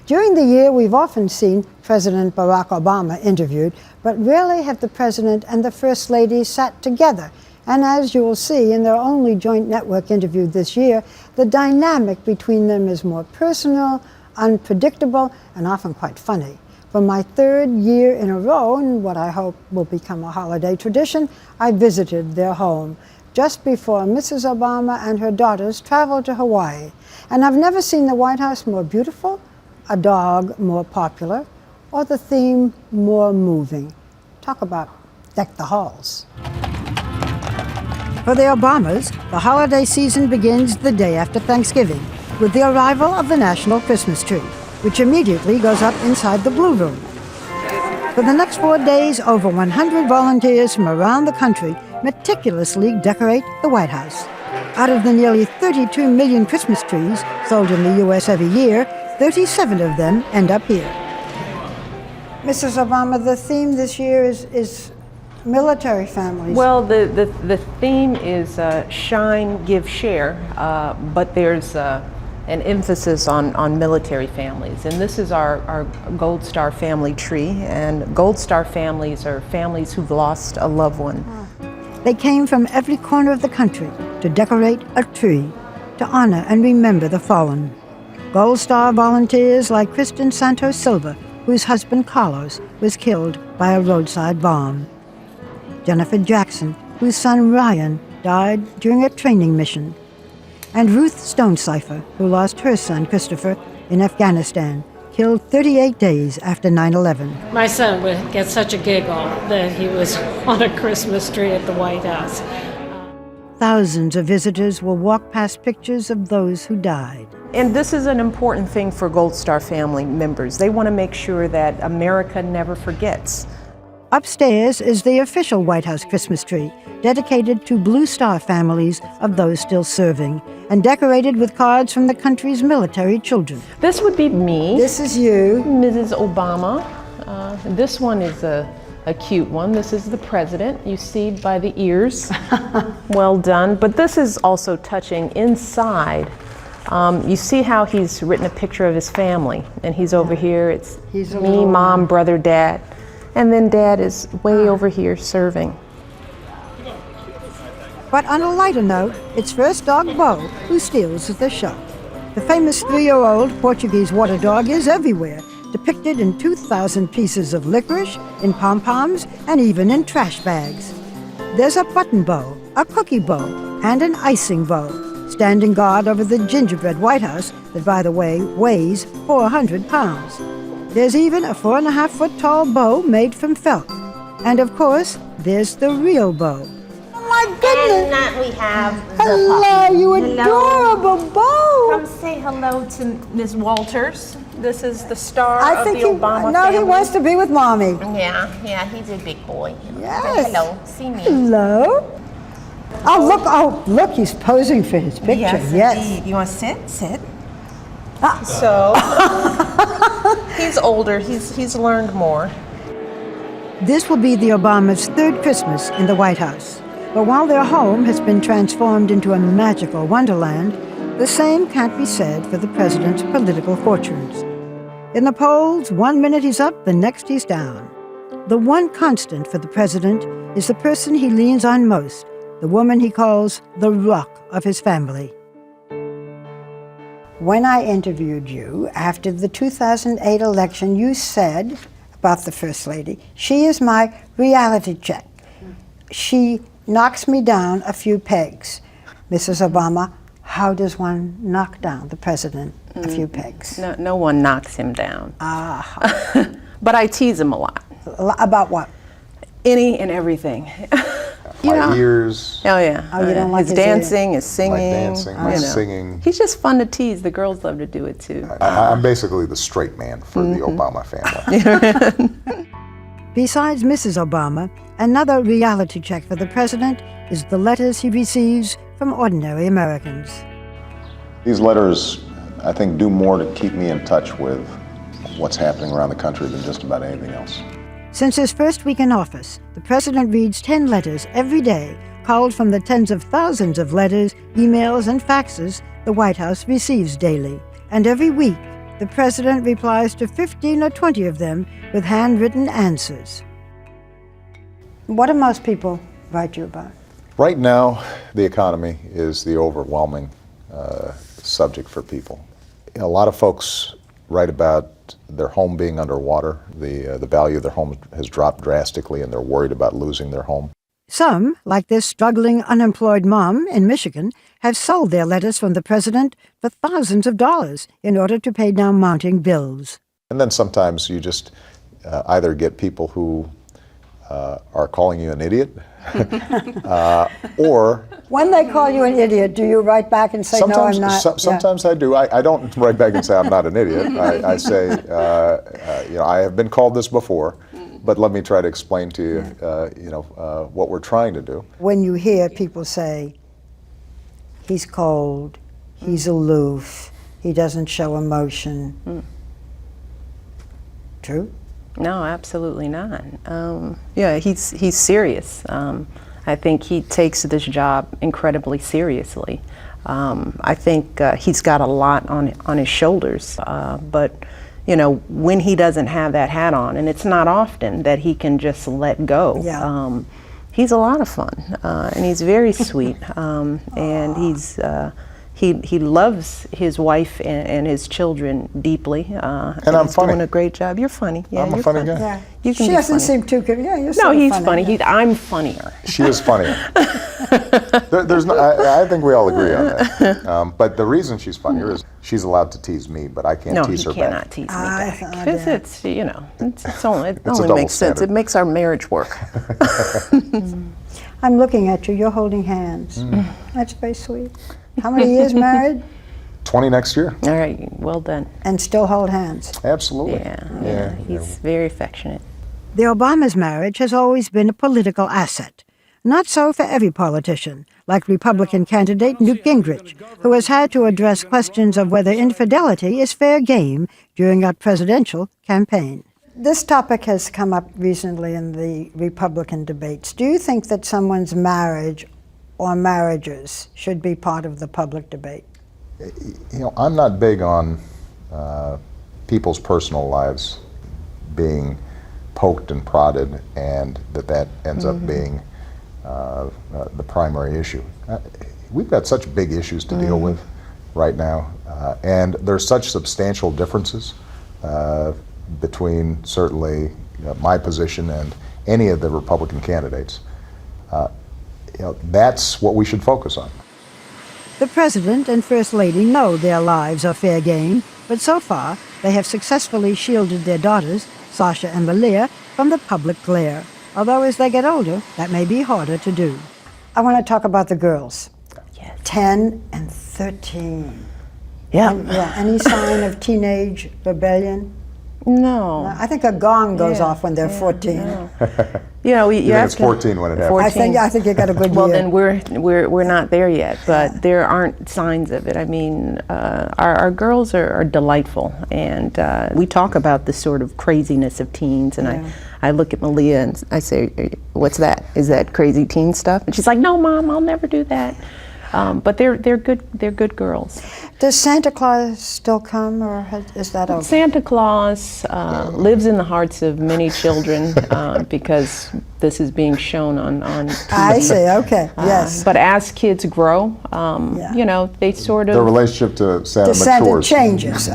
During the year, we've often seen President Barack Obama interviewed, but rarely have the President and the First Lady sat together. And as you will see in their only joint network interview this year, the dynamic between them is more personal, unpredictable, and often quite funny. For my third year in a row, and what I hope will become a holiday tradition, I visited their home just before Mrs. Obama and her daughters traveled to Hawaii. And I've never seen the White House more beautiful, a dog more popular, or the theme more moving. Talk about deck the halls. For the Obamas, the holiday season begins the day after Thanksgiving with the arrival of the national Christmas tree, which immediately goes up inside the Blue Room. For the next 4 days, over 100 volunteers from around the country meticulously decorate the White House. Out of the nearly 32 million Christmas trees sold in the U.S. every year, 37 of them end up here. Mrs. Obama, the theme this year is military families. Well, the theme is shine, give, share, but there's an emphasis on military families. And this is our Gold Star family tree, and Gold Star families are families who've lost a loved one. They came from every corner of the country to decorate a tree, to honor and remember the fallen. Gold Star volunteers like Kristen Santos Silva, whose husband Carlos was killed by a roadside bomb. Jennifer Jackson, whose son Ryan died during a training mission. And Ruth Stonecipher, who lost her son Christopher in Afghanistan, killed 38 days after 9/11. My son would get such a giggle that he was on a Christmas tree at the White House. Thousands of visitors will walk past pictures of those who died. And this is an important thing for Gold Star family members. They want to make sure that America never forgets. Upstairs is the official White House Christmas tree, dedicated to Blue Star families of those still serving, and decorated with cards from the country's military children. This would be me. This is you. Mrs. Obama. This one is a cute one. This is the president. You see by the ears. Well done. But this is also touching inside. You see how he's written a picture of his family, and he's over here. It's me, mom, brother, dad. And then Dad is way over here serving. But on a lighter note, it's first dog Bo who steals the show. The famous 3-year-old Portuguese water dog is everywhere, depicted in 2,000 pieces of licorice, in pom-poms, and even in trash bags. There's a button bow, a cookie bow, and an icing bow, standing guard over the gingerbread White House that, by the way, weighs 400 pounds. There's even a 4.5-foot-tall bow made from felt. And of course, there's the real bow. Oh my goodness! And that we have hello, the puppy. you adorable bow! Come say hello to Ms. Walters. This is the star I of think the Obama no, family. he wants to be with Mommy. Yeah, he's a big boy. Yes. Say hello, see me. Hello. Oh, look, he's posing for his picture. Yes. Indeed. You want to sit? Sit. So, he's older, he's learned more. This will be the Obamas' third Christmas in the White House. But while their home has been transformed into a magical wonderland, the same can't be said for the president's political fortunes. In the polls, 1 minute he's up, the next he's down. The one constant for the president is the person he leans on most, the woman he calls the rock of his family. When I interviewed you after the 2008 election, you said about the First Lady, she is my reality check. She knocks me down a few pegs. Mrs. Obama, how does one knock down the president a few pegs? No one knocks him down. Ah. But I tease him a lot. About what? Any and everything. My ears. Oh yeah. Oh, you don't like his his dancing, his singing. My dancing, my you know. singing. He's just fun to tease. The girls love to do it too. I'm basically the straight man for the Obama family. Besides Mrs. Obama, another reality check for the president is the letters he receives from ordinary Americans. These letters, I think, do more to keep me in touch with what's happening around the country than just about anything else. Since his first week in office, the president reads 10 letters every day, culled from the tens of thousands of letters, emails, and faxes the White House receives daily. And every week, the president replies to 15 or 20 of them with handwritten answers. What do most people write you about? Right now, the economy is the overwhelming subject for people. A lot of folks write about their home being underwater. The value of their home has dropped drastically, and they're worried about losing their home. Some, like this struggling unemployed mom in Michigan, have sold their letters from the president for thousands of dollars in order to pay down mounting bills. And then sometimes you just either get people who are calling you an idiot, or When they call you an idiot, do you write back and say, no, I'm not? sometimes I do. I don't write back and say I'm not an idiot. I say, I have been called this before, but let me try to explain to you, what we're trying to do. When you hear people say, he's cold, he's aloof, he doesn't show emotion. True? No, absolutely not. He's serious. I think he takes this job incredibly seriously. I think he's got a lot on his shoulders, but when he doesn't have that hat on, and it's not often that he can just let go. Yeah. He's a lot of fun, and he's very sweet, and he loves his wife and his children deeply. And I'm he's funny. doing a great job. You're funny. Yeah, I'm a you're funny guy. Yeah. You can she be doesn't funny. seem too good. Yeah, you're No, sort of he's funny. funny. Yeah. I'm funnier. She is funnier. There's no, I think we all agree on that. But the reason she's funnier is she's allowed to tease me, but I can't No, tease he her cannot back. tease me I back. thought Because that. it only double makes sense. standard. It makes our marriage work. I'm looking at you. You're holding hands. That's very sweet. How many years married 20 next year. All right, well done. and still hold hands? Absolutely. Yeah, he's very affectionate. The Obama's marriage has always been a political asset. Not so for every politician, like Republican candidate Newt Gingrich, who has had to address questions of whether infidelity is fair game during a presidential campaign. This topic has come up recently in the Republican debates. Do you think that someone's marriage or marriages should be part of the public debate? I'm not big on people's personal lives being poked and prodded, and that ends up being the primary issue. We've got such big issues to deal with right now, and there's such substantial differences between certainly my position and any of the Republican candidates. That's what we should focus on. The President and First Lady know their lives are fair game, but so far they have successfully shielded their daughters, Sasha and Malia, from the public glare. Although as they get older, that may be harder to do. I want to talk about the girls. Yes. 10 and 13. Yeah. Any sign of teenage rebellion? No. I think a gong goes off when they're 14. No. You think it's 14 when it happens? I think you got a good Well, year. then we're not there yet, but there aren't signs of it. I mean, our girls are delightful, and we talk about the sort of craziness of teens, and I look at Malia and I say, "What's that? Is that crazy teen stuff?" And she's like, "No, Mom, I'll never do that." But they're good girls. Does Santa Claus still come, or is that over? Santa Claus lives in the hearts of many children because this is being shown on TV. I see, okay, yes. But as kids grow, they sort of... The relationship to Santa The Santa matures. changes.